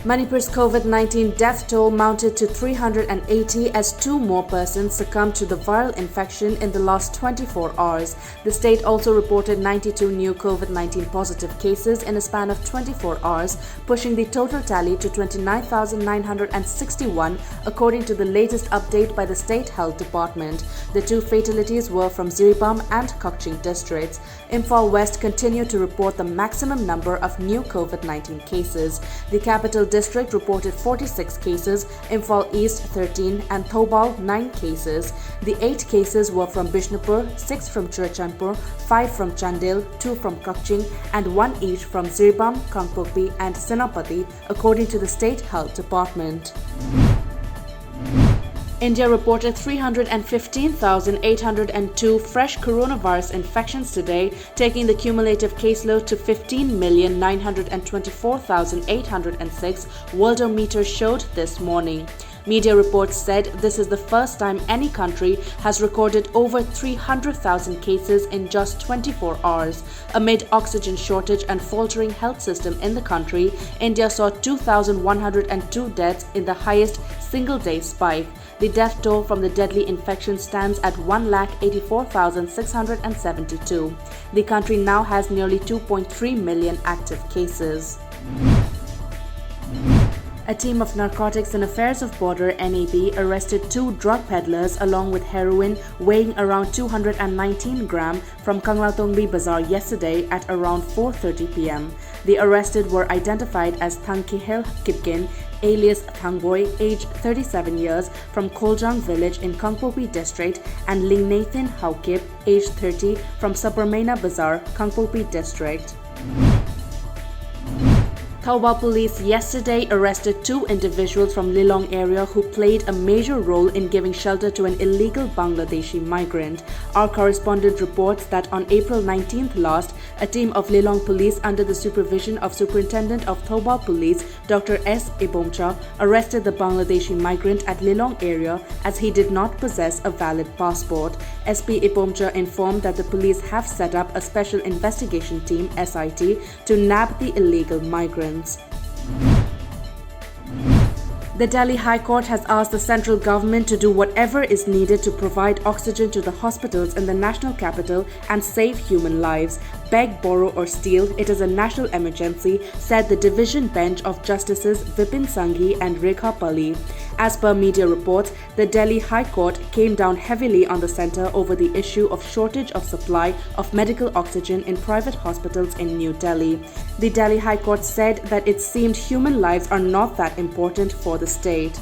Manipur's COVID-19 death toll mounted to 380 as 2 more persons succumbed to the viral infection in the last 24 hours. The state also reported 92 new COVID-19 positive cases in a span of 24 hours, pushing the total tally to 29,961 according to the latest update by the State Health Department. The 2 fatalities were from Ziribam and Kakching districts. Imphal West continued to report the maximum number of new COVID-19 cases. The capital district reported 46 cases, Imphal East 13 and Thoubal 9 cases. The 8 cases were from Bishnupur, 6 from Churachandpur, 5 from Chandel, 2 from Kakching and 1 each from Ziribam, Kangpokpi and Senapati according to the State Health Department. India reported 315,802 fresh coronavirus infections today, taking the cumulative caseload to 15,924,806, Worldometer showed this morning. Media reports said this is the first time any country has recorded over 300,000 cases in just 24 hours. Amid oxygen shortage and faltering health system in the country, India saw 2,102 deaths in the highest single-day spike. The death toll from the deadly infection stands at 184,672. The country now has nearly 2.3 million active cases. A team of Narcotics and Affairs of Border (NAB) arrested 2 drug peddlers along with heroin weighing around 219 grams from Kanglatongbi Bazaar yesterday at around 4:30 p.m. The arrested were identified as Thangkihel Kipkin, alias Thangboy, aged 37 years, from Koljang village in Kangpokpi district, and Lingnathan Haukip, aged 30, from Sabarmena Bazaar, Kangpokpi district. Thoubal police yesterday arrested 2 individuals from Lilong area who played a major role in giving shelter to an illegal Bangladeshi migrant. Our correspondent reports that on April 19th last, a team of Lilong police under the supervision of Superintendent of Thoubal Police, Dr. S. Ibomcha, arrested the Bangladeshi migrant at Lilong area as he did not possess a valid passport. SP Ibomcha informed that the police have set up a special investigation team, SIT, to nab the illegal migrants. The Delhi High Court has asked the central government to do whatever is needed to provide oxygen to the hospitals in the national capital and save human lives. Beg, borrow or steal, it is a national emergency, said the division bench of Justices Vipin Sanghi and Rekha Pali. As per media reports, the Delhi High Court came down heavily on the centre over the issue of shortage of supply of medical oxygen in private hospitals in New Delhi. The Delhi High Court said that it seemed human lives are not that important for the state.